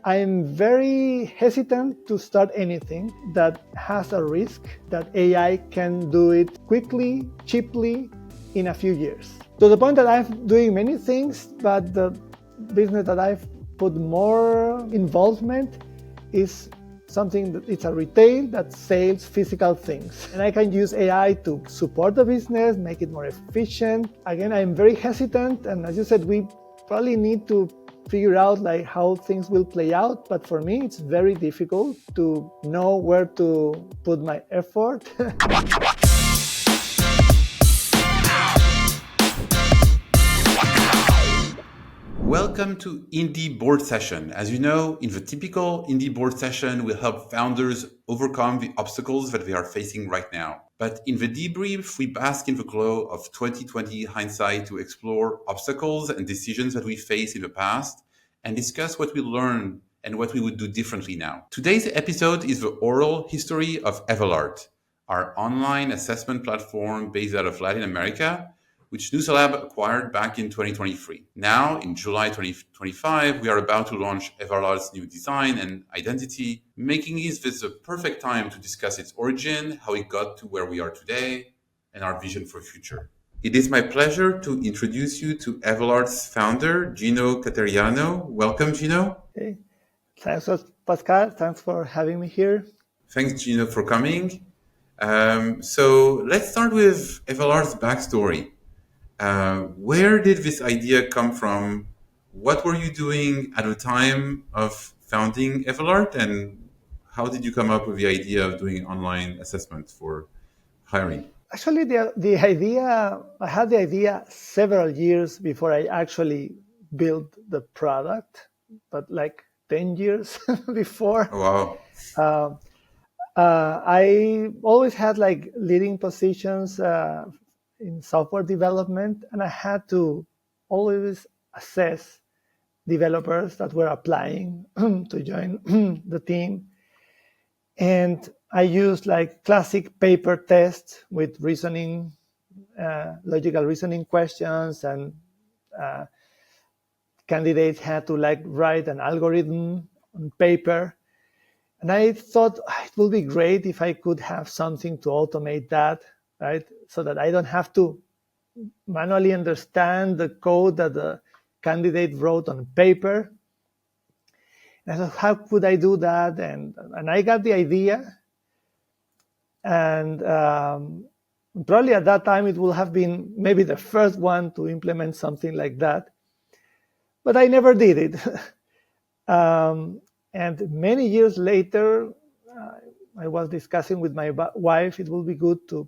I'm very hesitant to start anything that has a risk that AI can do it quickly, cheaply, in a few years. To the point that I'm doing many things, but the business that I've put more involvement is something that it's a retail that sells physical things. And I can use AI to support the business, make it more efficient. Again, I'm very hesitant. And as you said, we probably need to figure out like how things will play out. But for me, it's very difficult to know where to put my effort. Welcome to Indie Board Session. As you know, in the typical Indie Board Session, we help founders overcome the obstacles that they are facing right now. But in the Debrief, we bask in the glow of 2020 hindsight to explore obstacles and decisions that we faced in the past and discuss what we learned and what we would do differently now. Today's episode is the oral history of Evalart, our online assessment platform based out of Latin America, which Noosa Labs acquired back in 2023. Now, in July 2025, we are about to launch Evalart's new design and identity, making this the perfect time to discuss its origin, how it got to where we are today, and our vision for the future. It is my pleasure to introduce you to Evalart's founder, Gino Cateriano. Welcome, Gino. Okay. Thanks, Pascal. Thanks for having me here. Thanks, Gino, for coming. So let's start with Evalart's backstory. Where did this idea come from? What were you doing at the time of founding Evalart, and how did you come up with the idea of doing online assessment for hiring? Actually, I had the idea several years before I actually built the product, but like 10 years before. Wow. I always had like leading positions in software development, and I had to always assess developers that were applying to join the team. And I used like classic paper tests with reasoning, logical reasoning questions, and candidates had to like write an algorithm on paper. And I thought it would be great if I could have something to automate that, right? So that I don't have to manually understand the code that the candidate wrote on paper. And I thought, how could I do that? And I got the idea. And probably at that time, it would have been maybe the first one to implement something like that. But I never did it. And many years later, I was discussing with my wife, it would be good to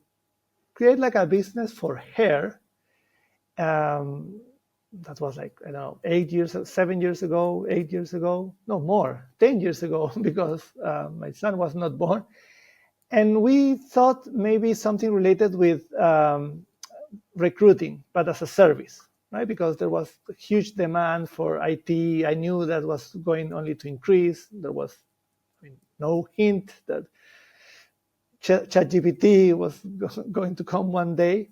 create like a business for hair. That was like, 7 years ago, 8 years ago, no more, 10 years ago, because my son was not born. And we thought maybe something related with recruiting, but as a service, right? Because there was a huge demand for IT. I knew that was going only to increase. There was no hint that ChatGPT was going to come one day.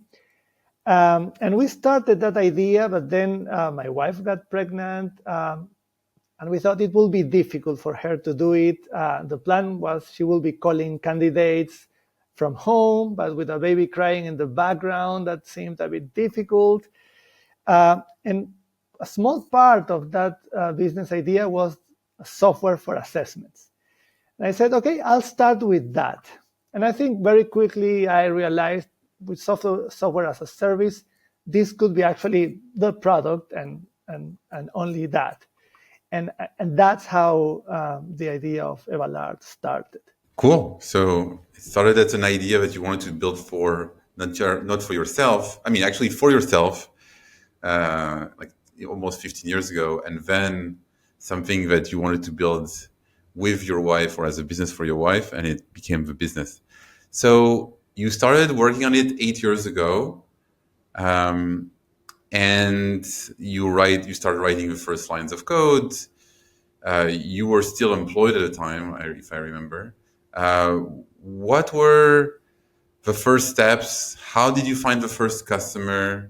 And we started that idea, but then my wife got pregnant, and we thought it would be difficult for her to do it. The plan was she will be calling candidates from home, but with a baby crying in the background, that seemed a bit difficult. And a small part of that business idea was software for assessments. And I said, okay, I'll start with that. And I think very quickly I realized with software as a service, this could be actually the product and only that. And that's how the idea of Evalart started. Cool. So it started as an idea that you wanted to build for not for yourself. I mean, actually for yourself, like almost 15 years ago, and then something that you wanted to build with your wife or as a business for your wife, and it became the business. So you started working on it 8 years ago, and you started writing the first lines of code. You were still employed at the time, if I remember. What were the first steps? How did you find the first customer?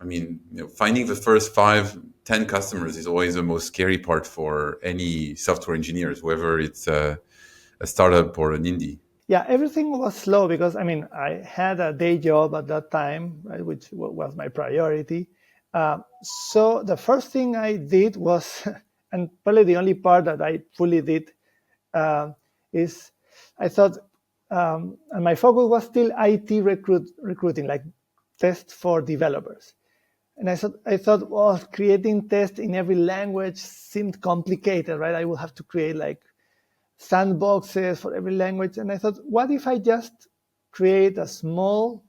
I mean, finding the first 5-10 10 customers is always the most scary part for any software engineers, whether it's a startup or an indie. Yeah, everything was slow because I had a day job at that time, right, which was my priority. So the first thing I did was, and probably the only part that I fully did, is I thought, and my focus was still IT recruiting, like tests for developers. And I thought, well, creating tests in every language seemed complicated, right? I would have to create like sandboxes for every language. And I thought, what if I just create a small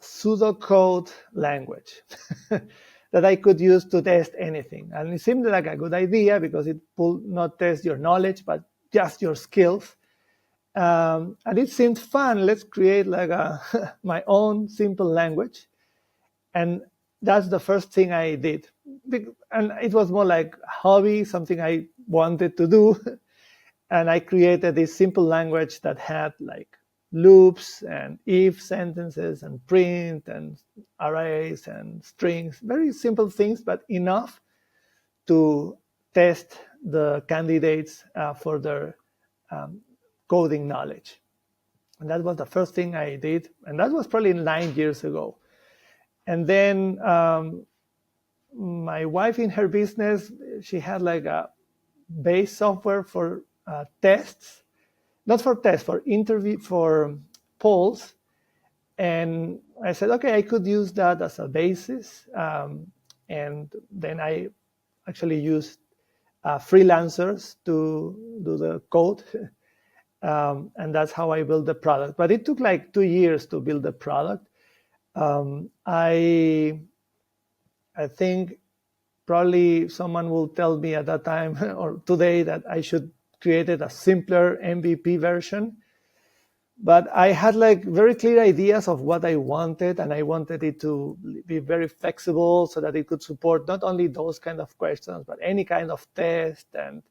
pseudocode language that I could use to test anything? And it seemed like a good idea because it would not test your knowledge, but just your skills. And it seemed fun. Let's create like my own simple language. And that's the first thing I did. And it was more like a hobby, something I wanted to do. And I created this simple language that had like loops and if sentences and print and arrays and strings, very simple things, but enough to test the candidates for their coding knowledge. And that was the first thing I did. And that was probably 9 years ago. And then my wife in her business, she had like a base software for tests, not for tests, for interview, for polls. And I said, okay, I could use that as a basis. And then I actually used freelancers to do the code. And that's how I built the product. But it took like 2 years to build the product. I think probably someone will tell me at that time or today that I should create a simpler MVP version. But I had like very clear ideas of what I wanted, and I wanted it to be very flexible so that it could support not only those kind of questions, but any kind of test, and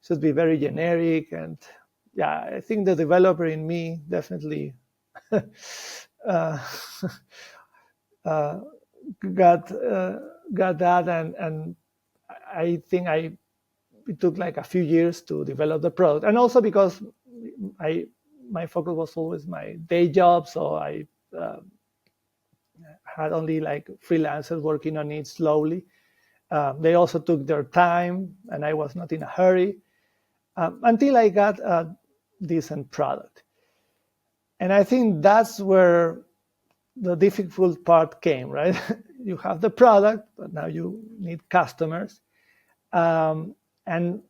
should be very generic. And yeah, I think the developer in me definitely got that, and I think it took like a few years to develop the product, and also because my focus was always my day job, so I had only like freelancers working on it slowly. They also took their time, and I was not in a hurry until I got a decent product. And I think that's where the difficult part came, right? You have the product, but now you need customers. And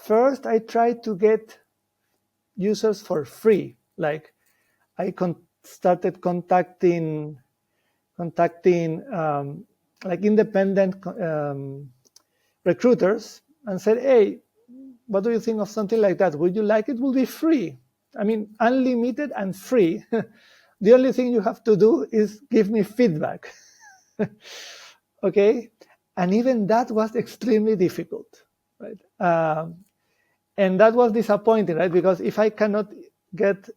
first I tried to get users for free. Like I started contacting like independent recruiters and said, hey, what do you think of something like that? Would you like it? It will be free. I mean, unlimited and free. The only thing you have to do is give me feedback. Okay? And even that was extremely difficult, right? And that was disappointing, right? Because if I cannot get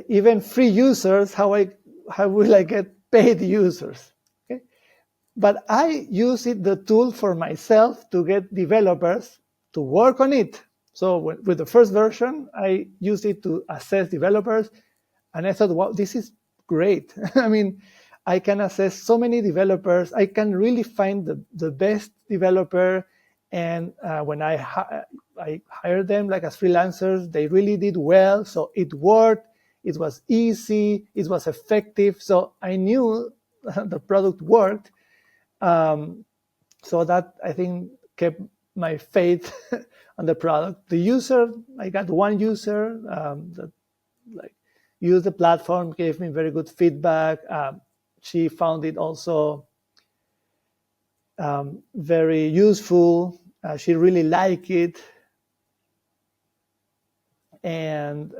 even free users, how will I get paid users? Okay? But I use the tool for myself to get developers to work on it. So with the first version, I used it to assess developers, and I thought, wow, this is great. I mean, I can assess so many developers. I can really find the best developer. And when I hired them like as freelancers, they really did well. So it worked. It was easy. It was effective. So I knew the product worked. So that, I think, kept my faith on the product. The user, I got one user that like used the platform, gave me very good feedback. She found it also very useful. She really liked it. And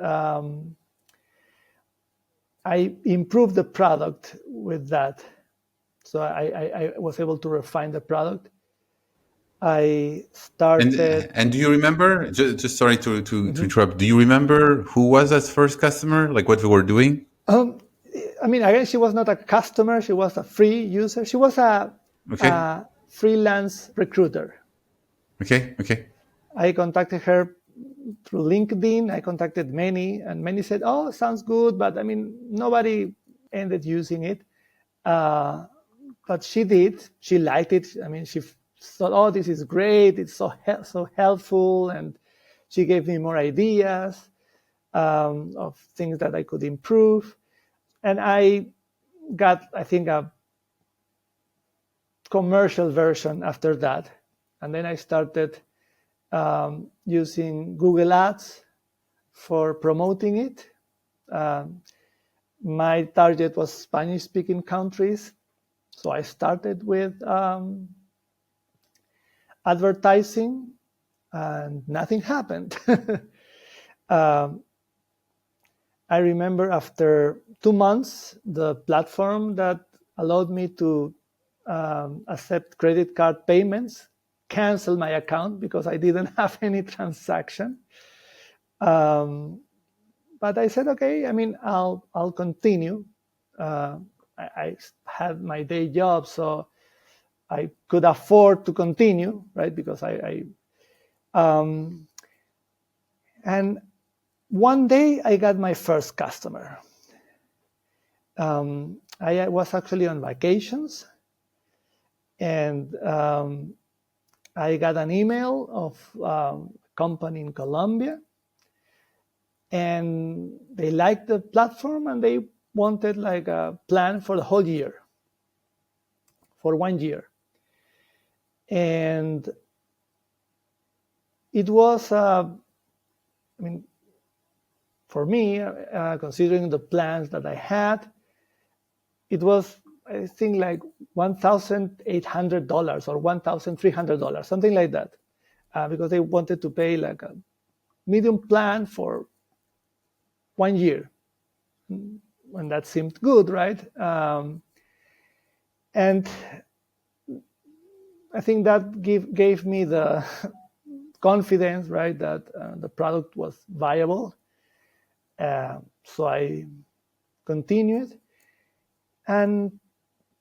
I improved the product with that. So I was able to refine the product. I started. And do you remember? Just sorry to interrupt. Do you remember who was that first customer? Like what we were doing? I mean, again, she was not a customer. She was a free user. She was a Okay. freelance recruiter. Okay. I contacted her through LinkedIn. I contacted many, and many said, "Oh, sounds good," but I mean, nobody ended using it. But she did. She liked it. I mean, she thought, "Oh, this is great. It's so helpful," and she gave me more ideas of things that I could improve. And I got, I think, a commercial version after that. And then I started using Google Ads for promoting it. My target was Spanish-speaking countries. So I started with advertising, and nothing happened. I remember after 2 months, the platform that allowed me to accept credit card payments canceled my account because I didn't have any transaction. But I said, okay, I mean, I'll continue. I had my day job, so I could afford to continue, right? Because and one day I got my first customer. I was actually on vacations, and I got an email of a company in Colombia, and they liked the platform, and they wanted like a plan for the whole year, for 1 year. And it was, I mean, for me, considering the plans that I had, it was, I think, like $1,800 or $1,300, something like that, because they wanted to pay like a medium plan for 1 year. And that seemed good, right? And I think that gave me the confidence, right, that the product was viable. So I continued. And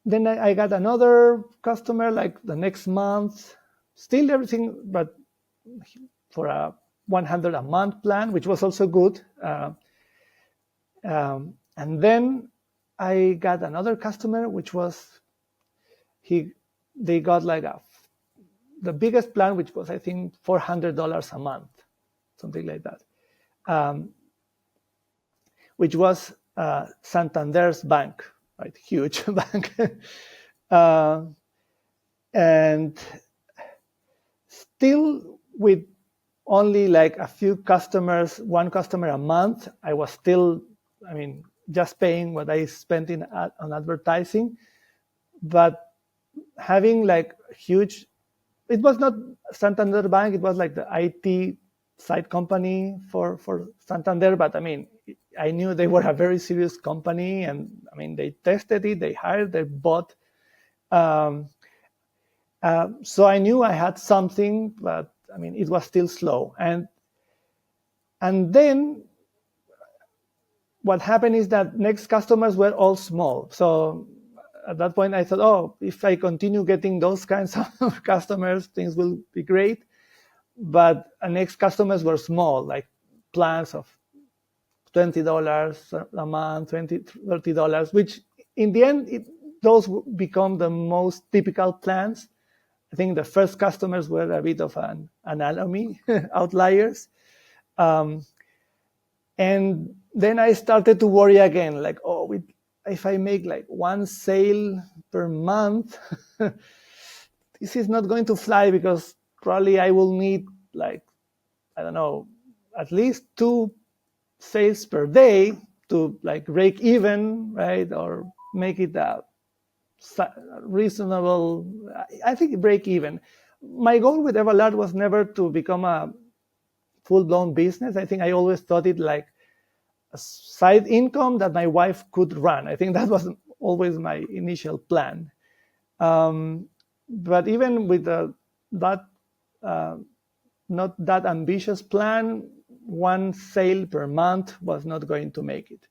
then I got another customer like the next month, still everything, but for a 100 a month plan, which was also good. And then I got another customer, which was, they got like the biggest plan, which was, I think, $400 a month, something like that, which was Santander's bank, right? Huge bank. And still with only like a few customers, one customer a month, I was still, I mean, just paying what I spent on advertising, but having like huge, it was not Santander Bank, it was like the IT side company for Santander, but I mean, I knew they were a very serious company, and I mean, they tested it, they hired, they bought. So I knew I had something, but I mean, it was still slow. And then what happened is that next customers were all small. So at that point, I thought, oh, if I continue getting those kinds of customers, things will be great. But next customers were small, like plans of $20 a month, $30, which in the end, those become the most typical plans. I think the first customers were a bit of an anomaly, outliers. And then I started to worry again, like, oh, if I make like one sale per month, this is not going to fly, because probably I will need like, I don't know, at least 2 sales per day to like break even, right? Or make it a reasonable, I think, break even. My goal with Evalart was never to become a full-blown business. I think I always thought it like a side income that my wife could run. I think that was always my initial plan. But even with that not that ambitious plan, one sale per month was not going to make it.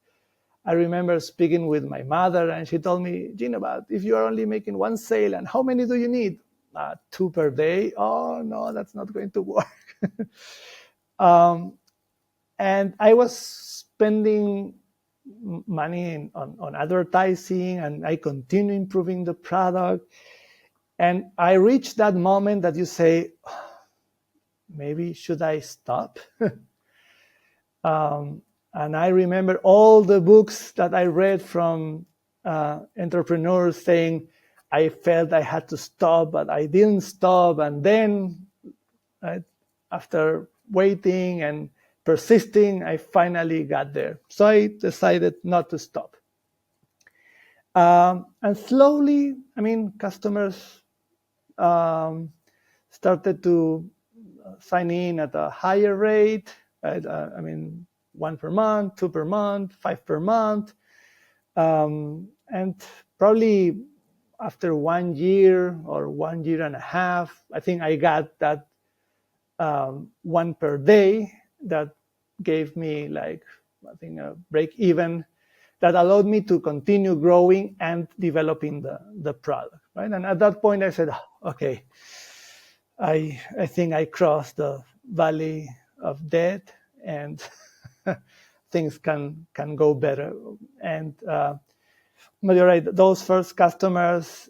I remember speaking with my mother, and she told me, Gino, but if you are only making one sale, and how many do you need? 2 per day. Oh, no, that's not going to work. And I was spending money on advertising, and I continue improving the product. And I reached that moment that you say, maybe should I stop? And I remember all the books that I read from entrepreneurs saying, I felt I had to stop, but I didn't stop. And then after waiting and persisting, I finally got there. So I decided not to stop. And slowly, customers started to sign in at a higher rate, right? 1 per month, 2 per month, 5 per month. And probably after 1 year or 1 year and a half, I think I got that 1 per day that gave me a break even that allowed me to continue growing and developing the product, right? And at that point I said, okay, I think I crossed the valley of death, and things can go better. And but you're right, those first customers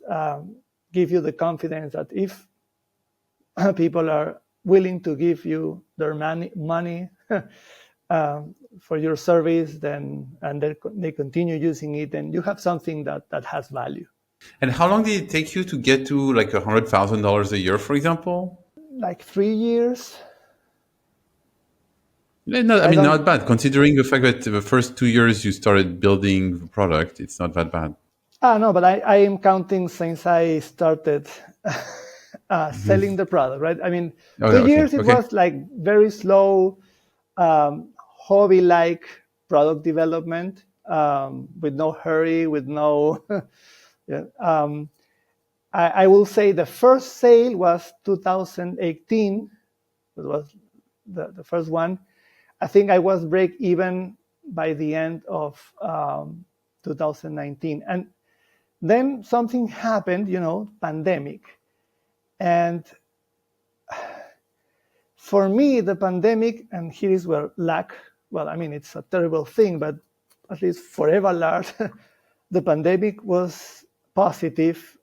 give you the confidence that if people are willing to give you their money for your service, then and they continue using it, and you have something that has value. And how long did it take you to get to like $100,000 a year, for example? Like 3 years. No, not bad. Considering the fact that the first 2 years you started building the product, it's not that bad. No, but I am counting since I started selling the product, right? 2 years, it was like very slow, hobby-like product development, with no hurry, with no... yeah. I will say the first sale was 2018. It was the first one. I think I was break even by the end of 2019. And then something happened, pandemic. And for me, the pandemic, and here is where luck, it's a terrible thing, but at least for Evalart, the pandemic was positive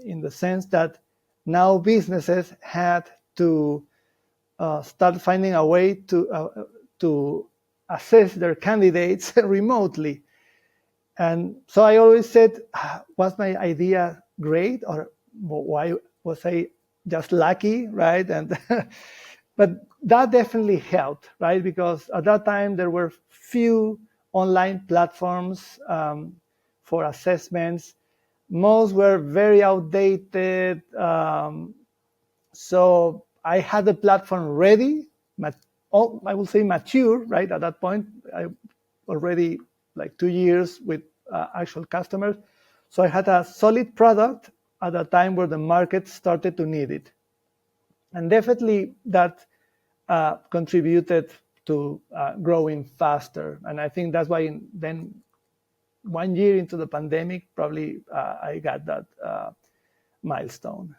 in the sense that now businesses had to start finding a way to assess their candidates remotely. And so I always said, was my idea great, or why was I just lucky, right? And but that definitely helped, right? Because at that time there were few online platforms for assessments. Most were very outdated. So I had the platform ready, I will say mature, right? At that point, I already like 2 years with actual customers. So I had a solid product at a time where the market started to need it. And definitely that contributed to growing faster. And I think that's why then 1 year into the pandemic, probably I got that milestone.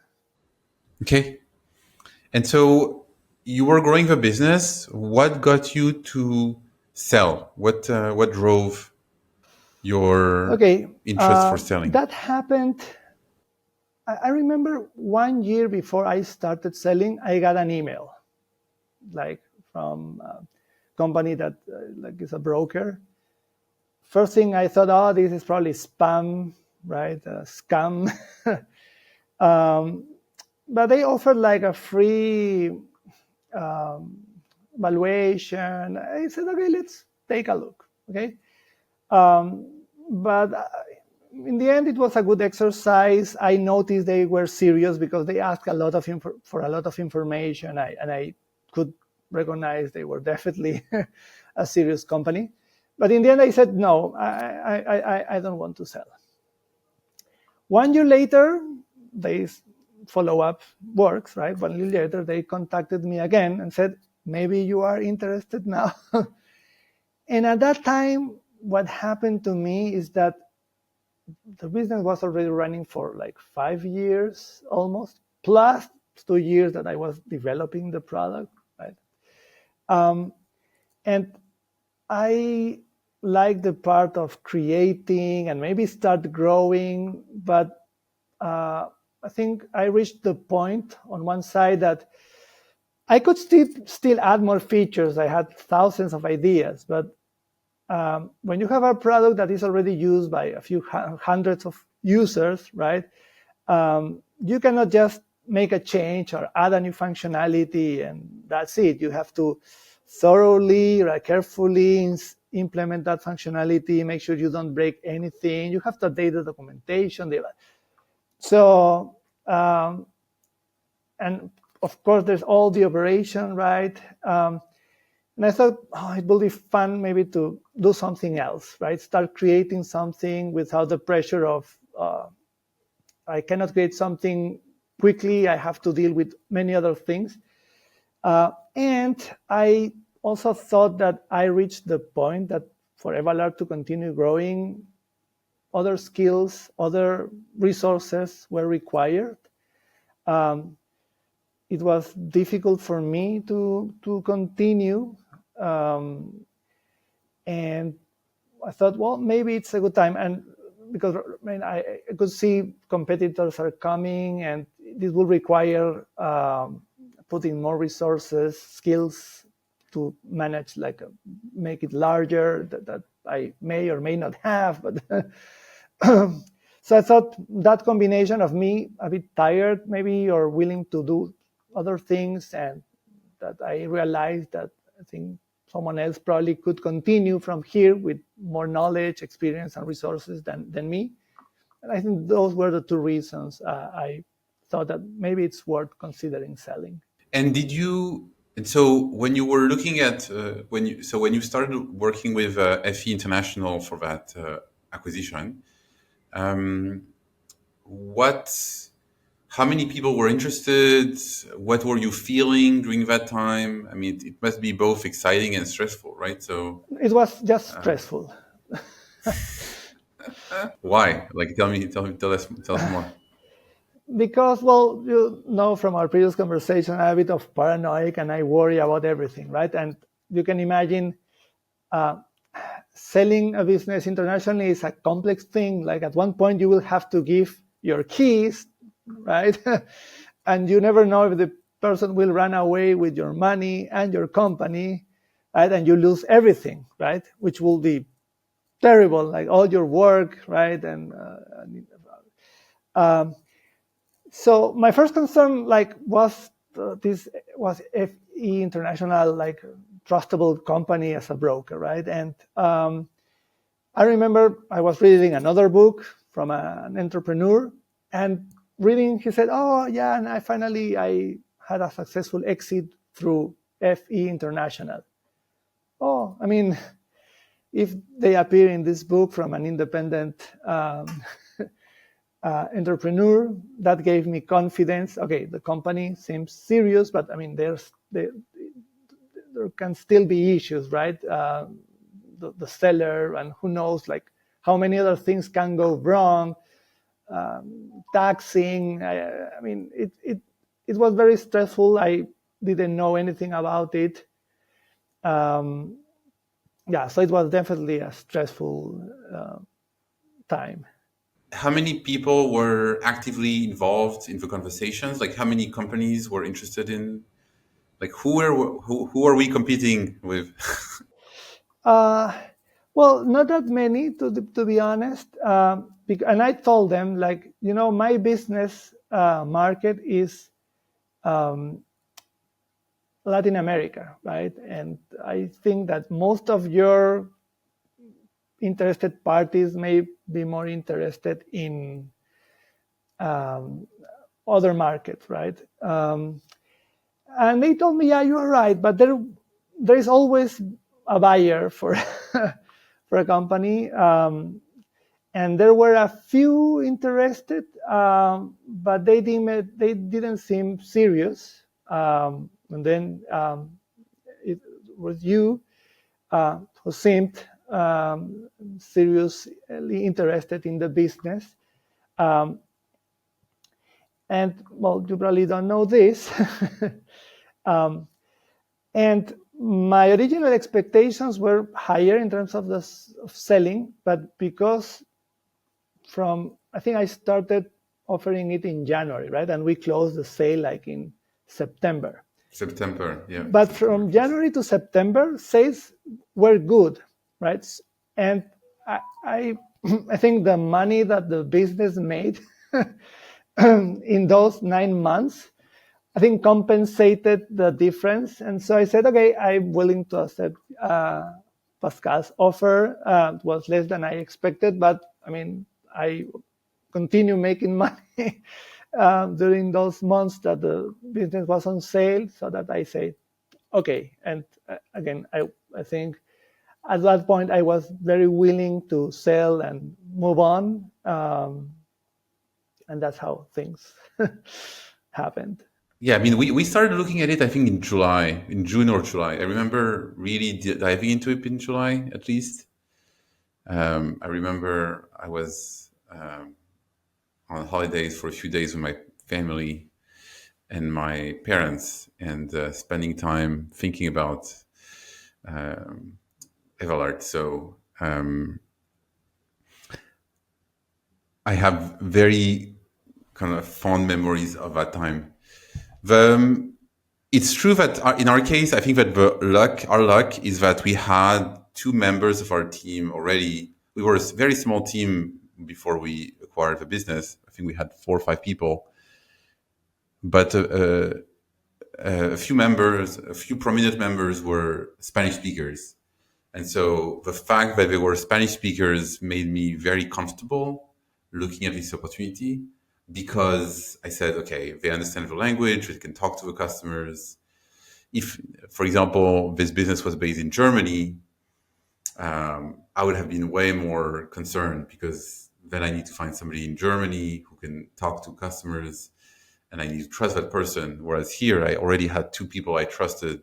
Okay. And so you were growing the business. What got you to sell? What drove your interest for selling? That happened. I remember 1 year before I started selling, I got an email, like from a company that is a broker. First thing I thought, this is probably spam, right? Scam. But they offered like a free valuation. I said, okay, let's take a look. Okay. But in the end, it was a good exercise. I noticed they were serious because they asked a lot of for a lot of information, and I could recognize they were definitely a serious company. But in the end, I said, no, I don't want to sell. 1 year later, they follow-up works, right? 1 year later, they contacted me again and said, maybe you are interested now. And at that time, what happened to me is that the business was already running for like 5 years almost, plus 2 years that I was developing the product, right? And I like the part of creating and maybe start growing, but I think I reached the point on one side that I could still add more features. I had thousands of ideas, but when you have a product that is already used by a few hundreds of users, right? You cannot just make a change or add a new functionality and that's it. You have to thoroughly, carefully implement that functionality, make sure you don't break anything. You have to update the documentation. So, and of course, there's all the operation, right? And I thought, it will be fun maybe to do something else, right? Start creating something without the pressure of, I cannot create something quickly. I have to deal with many other things. And I also thought that I reached the point that for Evalart to continue growing, other skills, other resources were required. It was difficult for me to continue. And I thought, well, maybe it's a good time. And because I could see competitors are coming and this will require putting more resources, skills to manage, make it larger that I may or may not have. But so I thought that combination of me a bit tired maybe or willing to do other things, and that I realized that I think someone else probably could continue from here with more knowledge, experience, and resources than me. And I think those were the two reasons I thought that maybe it's worth considering selling. And so when you were looking at when you started working with FE International for that acquisition, how many people were interested? What were you feeling during that time? I mean, it must be both exciting and stressful, right? So it was just stressful. Why? Tell us more. Because, well, you know from our previous conversation, I'm a bit of paranoid and I worry about everything, right? And you can imagine selling a business internationally is a complex thing. Like at one point you will have to give your keys, right? And you never know if the person will run away with your money and your company, right? And you lose everything, right? Which will be terrible, like all your work, right? And so my first concern, was this was FE International, trustable company as a broker, right? And I remember I was reading another book from an entrepreneur, and reading, he said, "Oh yeah, and I had a successful exit through FE International." Oh, I mean, if they appear in this book from an independent entrepreneur, that gave me confidence. Okay, the company seems serious, but I mean, there can still be issues, right? The seller, and who knows, how many other things can go wrong. Taxing. I mean, it was very stressful. I didn't know anything about it. So it was definitely a stressful time. How many people were actively involved in the conversations? Like, how many companies were interested in? Like, who are we competing with? Well, not that many, to be honest. And I told them, my business market is Latin America, right? And I think that most of your interested parties may be more interested in other markets, right? And they told me, yeah, you're right, but there is always a buyer for for a company. And there were a few interested, but they didn't seem serious. And then it was you who seemed seriously interested in the business. And well, you probably don't know this. And my original expectations were higher in terms of selling, but because I think I started offering it in January, right? And we closed the sale like in September. Yeah. But from January to September, sales were good, right? And I think the money that the business made in those 9 months, I think compensated the difference. And so I said, okay, I'm willing to accept Pascal's offer. It was less than I expected, but I mean, I continue making money during those months that the business was on sale, so that I said, okay. And again, I think at that point I was very willing to sell and move on. And that's how things happened. Yeah, I mean, we started looking at it, I think, in June or July. I remember really diving into it in July, at least. I remember I was on holidays for a few days with my family and my parents, and spending time thinking about Evalart. So I have very kind of fond memories of that time. It's true that in our case, I think that our luck is that we had two members of our team already. We were a very small team before we acquired the business. I think we had 4 or 5 people, but a few prominent members were Spanish speakers. And so the fact that they were Spanish speakers made me very comfortable looking at this opportunity, because I said, okay, they understand the language, they can talk to the customers. If, for example, this business was based in Germany, I would have been way more concerned, because then I need to find somebody in Germany who can talk to customers, and I need to trust that person. Whereas here, I already had 2 people I trusted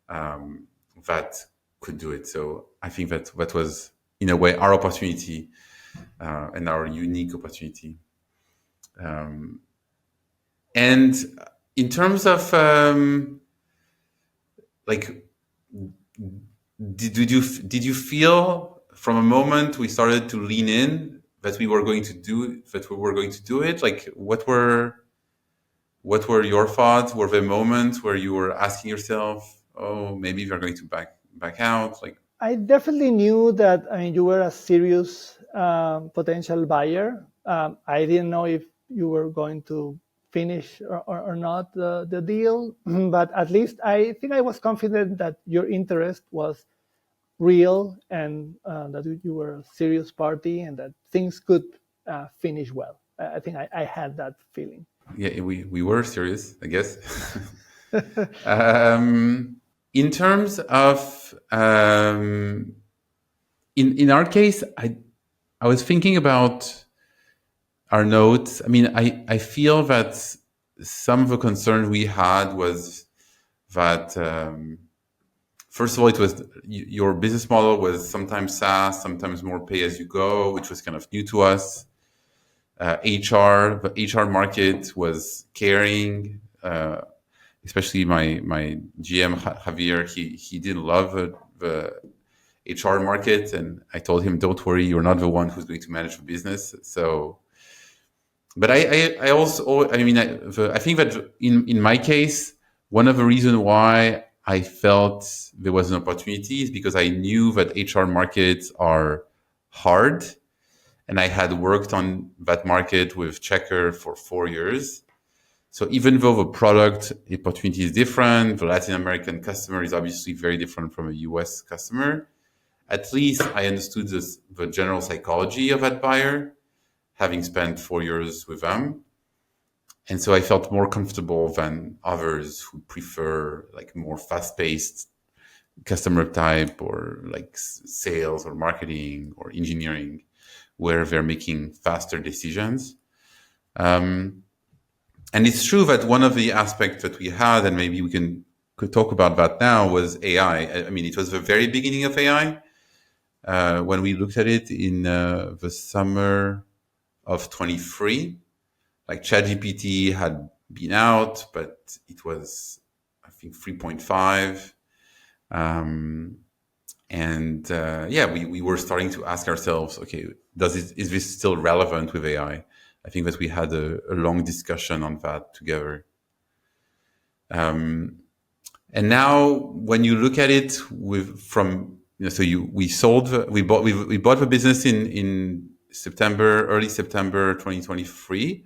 that could do it. So I think that was, in a way, our opportunity and our unique opportunity. And in terms of did you feel from a moment we started to lean in that we were going to do it? Like, what were your thoughts? Were there moments where you were asking yourself, oh, maybe we're going to back out? Like, I definitely knew that you were a serious potential buyer. I didn't know if you were going to finish or not the deal, but at least I think I was confident that your interest was real, and that you were a serious party, and that things could finish well. I think I had that feeling. Yeah, we were serious, I guess. In terms of in our case, I was thinking about our notes. I mean, I feel that some of the concern we had was that first of all, it was your business model was sometimes SaaS, sometimes more pay as you go, which was kind of new to us. The HR market was caring. Especially my GM Javier, he didn't love the HR market, and I told him, "Don't worry, you're not the one who's going to manage the business." So, but I also, I mean, I think that in my case, one of the reasons why I felt there was an opportunity is because I knew that HR markets are hard, and I had worked on that market with Checker for 4 years. So even though the product opportunity is different, the Latin American customer is obviously very different from a US customer, at least I understood the general psychology of that buyer, having spent 4 years with them. And so I felt more comfortable than others who prefer like more fast-paced customer type, or like sales or marketing or engineering, where they're making faster decisions. And it's true that one of the aspects that we had, and maybe we could talk about that now, was AI. I mean, it was the very beginning of AI. when we looked at it in the summer of 23. Like ChatGPT had been out, but it was, I think, 3.5. We were starting to ask ourselves, okay, is this still relevant with AI? I think that we had a long discussion on that together. And now, when you look at it we bought the business in early September 2023.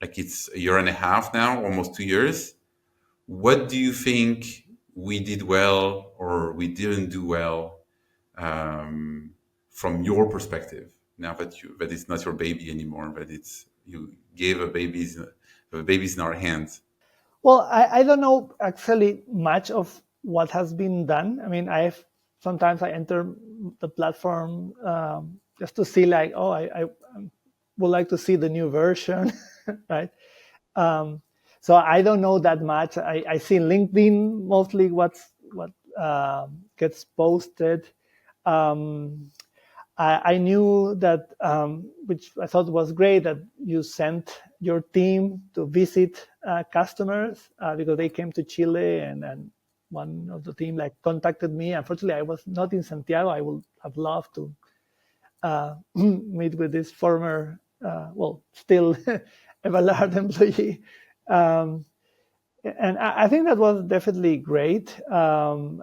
Like it's a year and a half now, almost 2 years. What do you think we did well or we didn't do well, from your perspective? Now that it's not your baby anymore, but you gave the babies in our hands. Well, I don't know actually much of what has been done. I mean, sometimes I enter the platform just to see, like, oh, I would like to see the new version, right? So I don't know that much. I see LinkedIn mostly what gets posted. I knew that, which I thought was great, that you sent your team to visit customers because they came to Chile, and one of the team like contacted me. Unfortunately, I was not in Santiago. I would have loved to meet with this former, still Evalart employee. And I think that was definitely great, and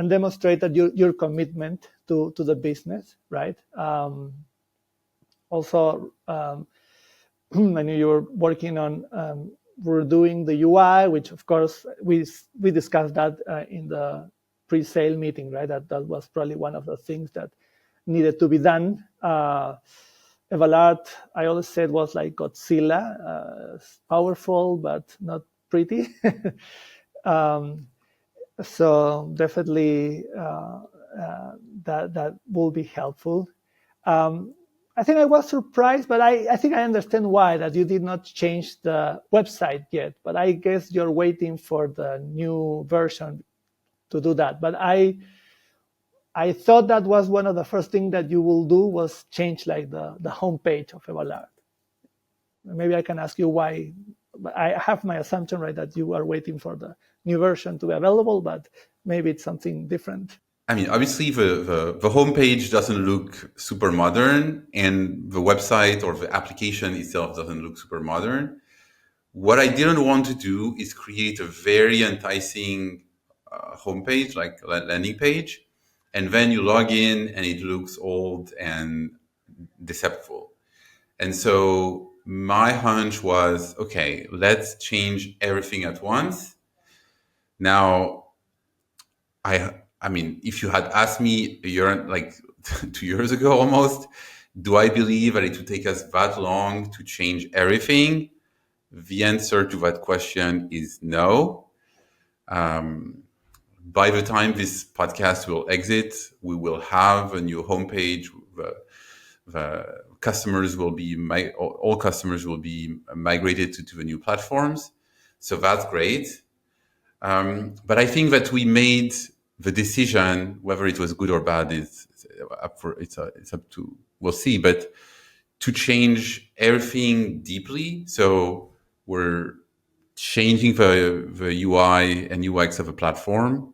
demonstrated your commitment to the business, right? Also, I knew you were working on we're doing the UI, which of course we discussed that in the pre-sale meeting, right? That was probably one of the things that needed to be done. Evalart, I always said, was like Godzilla, powerful but not pretty. So definitely that will be helpful. I think I was surprised, but I think I understand why that you did not change the website yet. But I guess you're waiting for the new version to do that. But I thought that was one of the first things that you will do was change like the homepage of Evalart. Maybe I can ask you why. I have my assumption, right, that you are waiting for the new version to be available, but maybe it's something different. I mean, obviously the homepage doesn't look super modern, and the website or the application itself doesn't look super modern. What I didn't want to do is create a very enticing homepage, like a landing page, and then you log in and it looks old and deceptive. And so my hunch was, okay, let's change everything at once. Now, I mean, if you had asked me a year, like 2 years ago almost, do I believe that it would take us that long to change everything? The answer to that question is no. By the time this podcast will exit, we will have a new homepage. The customers will be, all customers will be migrated to the new platforms. So that's great. But I think that we made the decision, whether it was good or bad, it's up to, we'll see. But to change everything deeply, so we're changing the UI and UX of a platform,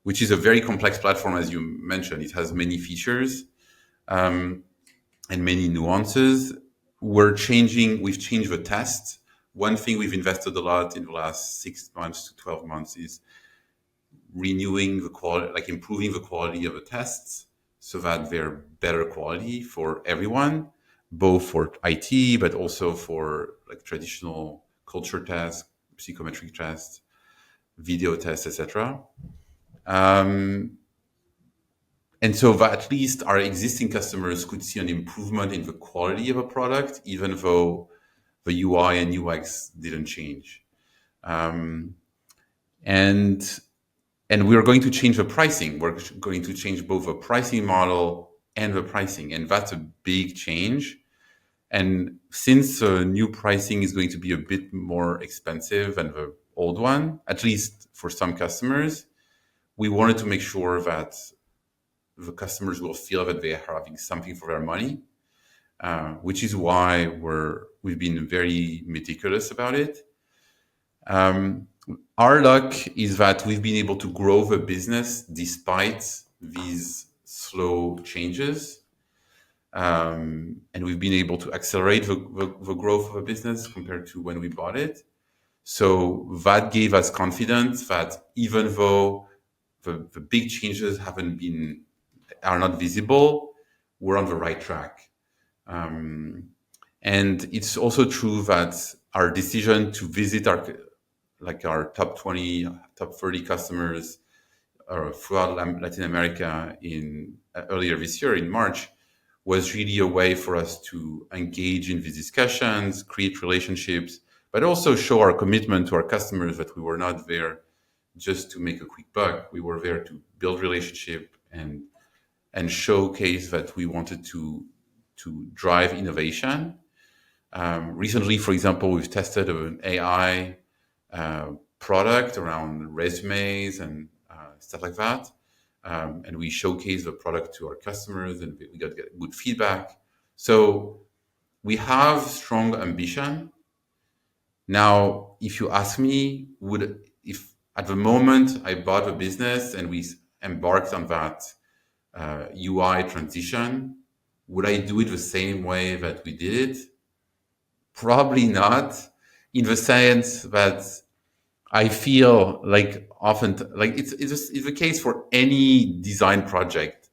which is a very complex platform, as you mentioned. It has many features and many nuances. We've changed the tests. One thing we've invested a lot in the last 6 months to 12 months is renewing the quality, like improving the quality of the tests so that they're better quality for everyone, both for IT, but also for like traditional culture tests, psychometric tests, video tests, etc. And so that at least our existing customers could see an improvement in the quality of a product, even though the UI and UX didn't change. And we are going to change the pricing. We're going to change both the pricing model and the pricing. And that's a big change. And since the new pricing is going to be a bit more expensive than the old one, at least for some customers, we wanted to make sure that the customers will feel that they are having something for their money, which is why we've been very meticulous about it. Our luck is that we've been able to grow the business despite these slow changes. And we've been able to accelerate the growth of the business compared to when we bought it. So that gave us confidence that even though the big changes are not visible, we're on the right track. And it's also true that our decision to visit our top 20, top 30 customers throughout Latin America earlier this year in March was really a way for us to engage in these discussions, create relationships, but also show our commitment to our customers that we were not there just to make a quick buck. We were there to build relationship and showcase that we wanted to drive innovation. Recently, for example, we've tested an AI product around resumes and stuff like that. And we showcase the product to our customers and we got good feedback. So we have strong ambition. Now, if you ask me, if at the moment I bought a business and we embarked on that UI transition, would I do it the same way that we did it? Probably not, in the sense that I feel like often, like it's the case for any design project.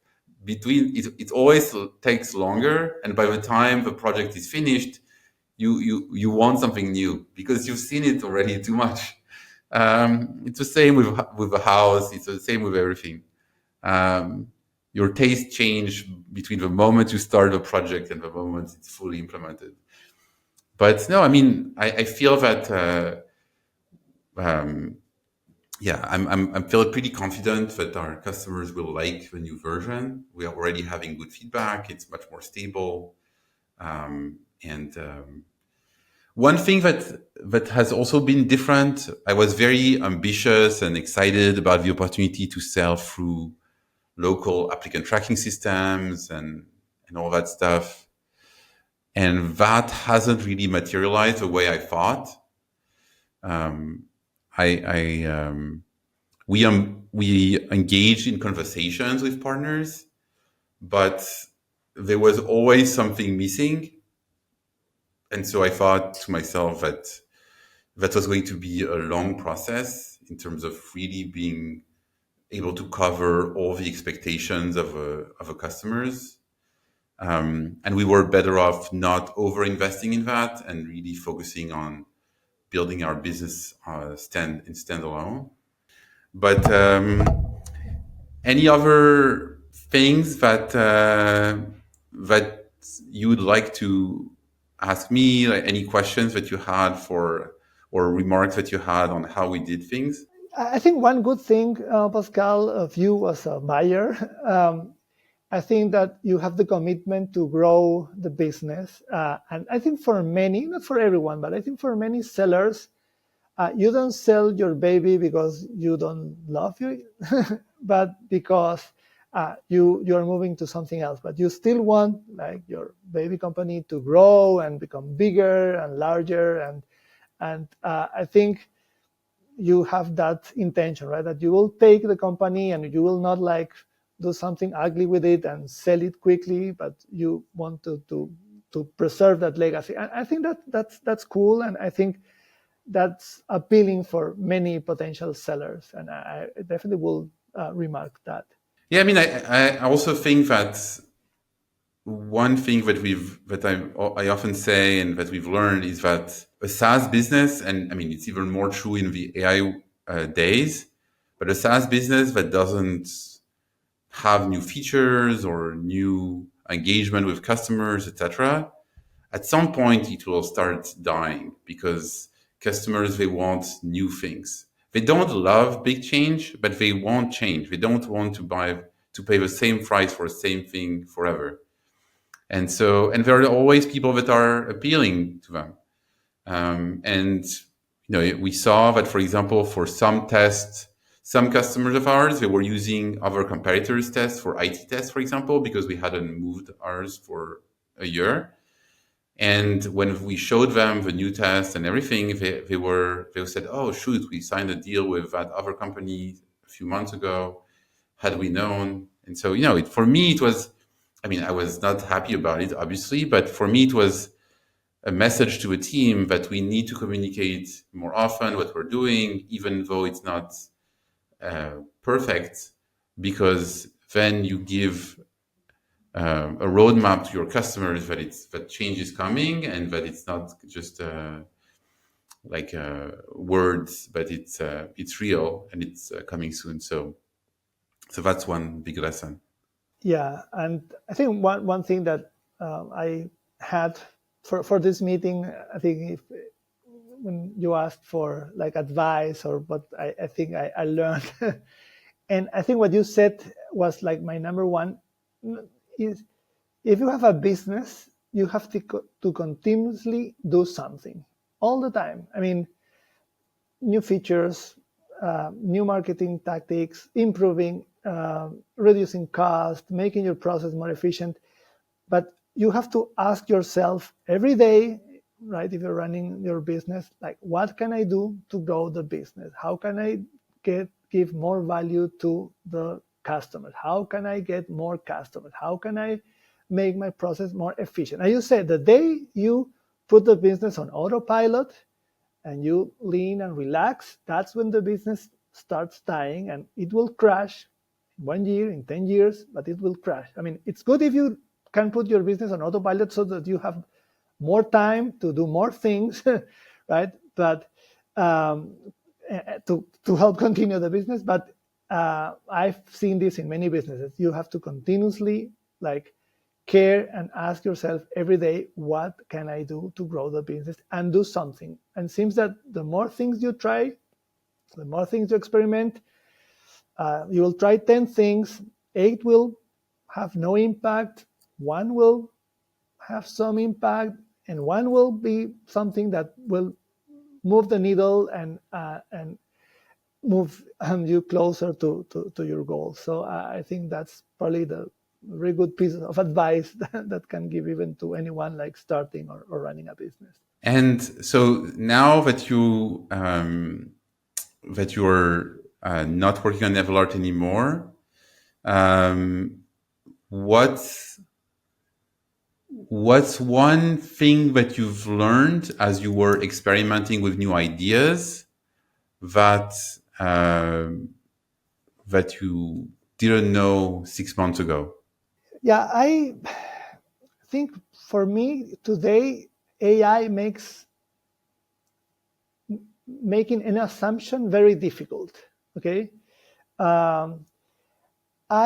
It always takes longer, and by the time the project is finished, you want something new because you've seen it already too much. It's the same with the house. It's the same with everything. Your taste change between the moment you start the project and the moment it's fully implemented. But no, I mean, I feel that. I'm feeling pretty confident that our customers will like the new version. We are already having good feedback. It's much more stable. One thing that has also been different, I was very ambitious and excited about the opportunity to sell through local applicant tracking systems and all that stuff. And that hasn't really materialized the way I thought. We engaged in conversations with partners, but there was always something missing. And so I thought to myself that was going to be a long process in terms of really being able to cover all the expectations of a customers. And we were better off not over-investing in that and really focusing on building our business standalone. But any other things that you would like to ask me? Like any questions that you had or remarks that you had on how we did things? I think one good thing, Pascal, of you as a buyer, I think that you have the commitment to grow the business. And I think for many, not for everyone, but I think for many sellers, you don't sell your baby because you don't love it, but because you are moving to something else. But you still want like your baby company to grow and become bigger and larger. And I think you have that intention, right? That you will take the company and you will not like do something ugly with it and sell it quickly, but you want to preserve that legacy. And I think that's cool, and I think that's appealing for many potential sellers, and I definitely will remark that. Yeah, I mean, I also think that one thing that I often say and that we've learned is that a SaaS business, and I mean it's even more true in the AI days, but a SaaS business that doesn't have new features or new engagement with customers, etc., at some point it will start dying because customers, they want new things. They don't love big change, but they want change. They don't want to pay the same price for the same thing forever. And there are always people that are appealing to them. And we saw that, for example, for some tests, Some customers of ours, they were using other competitors' tests for IT tests, for example, because we hadn't moved ours for a year. And when we showed them the new test and everything, they said, "Oh shoot, we signed a deal with that other company a few months ago. Had we known?" And so, for me, it was. I mean, I was not happy about it, obviously, but for me, it was a message to a team that we need to communicate more often what we're doing, even though it's not perfect, because then you give a roadmap to your customers that change is coming and that it's not just words, but it's real and it's coming soon. So that's one big lesson. Yeah, and I think one thing that I had for this meeting, I think when you asked for like advice or what I think I learned, and I think what you said was like my number one is, if you have a business, you have to continuously do something all the time. I mean, new features, new marketing tactics, improving, reducing cost, making your process more efficient. But you have to ask yourself every day, right? If you're running your business, like, what can I do to grow the business? How can I give more value to the customers? How can I get more customers? How can I make my process more efficient? And you said the day you put the business on autopilot and you lean and relax, that's when the business starts dying, and it will crash in 1 year, in 10 years, but it will crash. I mean, it's good if you can put your business on autopilot so that you have more time to do more things, right? But to help continue the business. But I've seen this in many businesses. You have to continuously care and ask yourself every day, what can I do to grow the business, and do something. And it seems that the more things you try, the more things you experiment, you will try 10 things, 8 will have no impact, 1 will have some impact, and 1 will be something that will move the needle and move you closer to your goal. So I think that's probably the very good piece of advice that can give even to anyone like starting or running a business. And so now that you're not working on Evalart anymore, what's one thing that you've learned as you were experimenting with new ideas that you didn't know 6 months ago? Yeah, I think for me today, AI makes making an assumption very difficult. Okay, I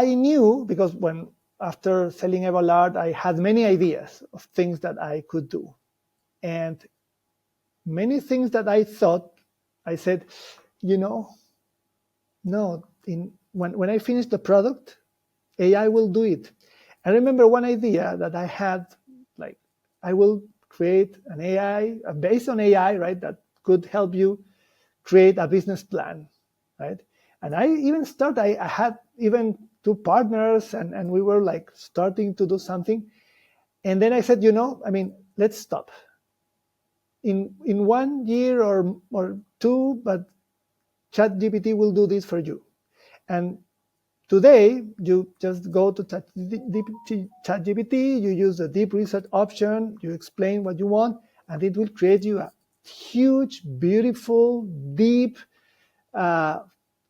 knew, because after selling Evalart, I had many ideas of things that I could do, and many things that I thought, I said, no. When I finish the product, AI will do it. I remember one idea that I had, like, I will create an AI based on AI, right? That could help you create a business plan, right? And I had even 2 partners, and we were like starting to do something. And then I said, let's stop. In 1 year or 2, but ChatGPT will do this for you. And today, you just go to ChatGPT, you use the deep research option, you explain what you want, and it will create you a huge, beautiful, deep,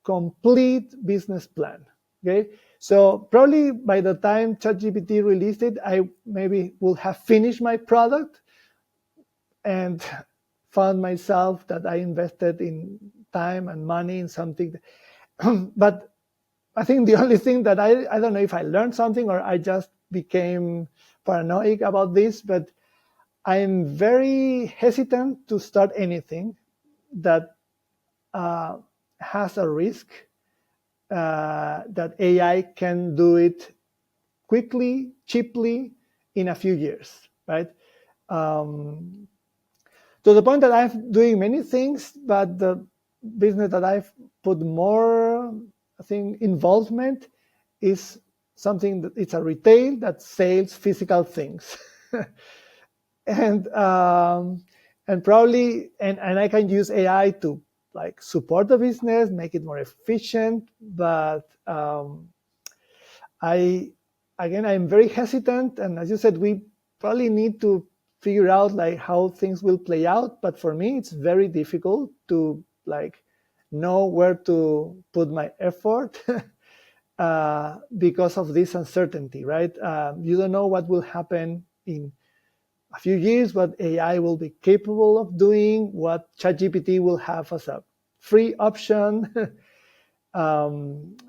complete business plan. Okay, so probably by the time ChatGPT released it, I maybe will have finished my product and found myself that I invested in time and money in something. But I think the only thing that I don't know if I learned something or I just became paranoid about this, but I'm very hesitant to start anything that has a risk that AI can do it quickly, cheaply, in a few years, right? To the point that I'm doing many things, but the business that I've put more, I think, involvement is something that it's a retail that sells physical things. and probably and I can use AI to like support the business, make it more efficient. But I'm very hesitant, and as you said, we probably need to figure out like how things will play out. But for me, it's very difficult to like know where to put my effort because of this uncertainty, right? You don't know what will happen in a few years, what AI will be capable of doing, what ChatGPT will have as a free option. And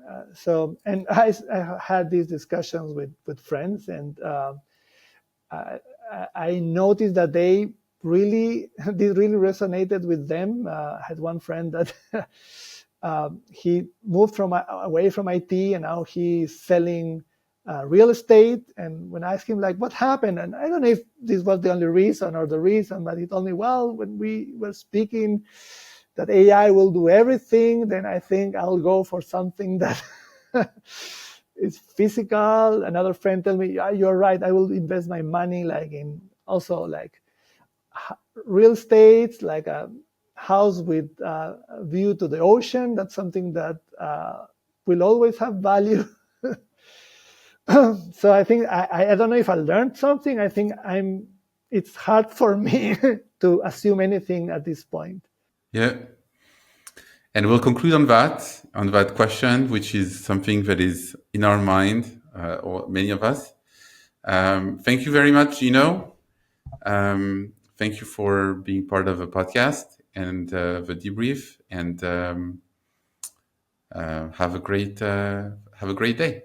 I had these discussions with friends, and I noticed that this really resonated with them. I had one friend that he moved away from IT, and now he's selling real estate. And when I asked him like what happened, and I don't know if this was the only reason or the reason, but he told me, well, when we were speaking that AI will do everything, then I think I'll go for something that is physical. Another friend told me, yeah, you're right, I will invest my money like in also like real estate, like a house with a view to the ocean. That's something that will always have value. So I think I don't know if I learned something. I think it's hard for me to assume anything at this point. Yeah. And we'll conclude on that question, which is something that is in our mind, or many of us. Thank you very much, Gino. Thank you for being part of the podcast and the debrief. And have a great day.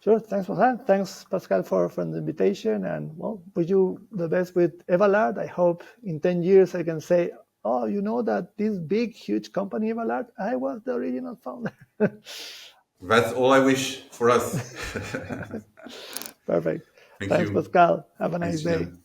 Sure. Thanks for that. Thanks, Pascal, for the invitation. And well, wish you the best with Evalart. I hope in 10 years I can say, oh, you know that this big, huge company, Evalart, I was the original founder. That's all I wish for us. Perfect. Thank Thanks, you. Pascal. Have a Thanks, nice day. Gino.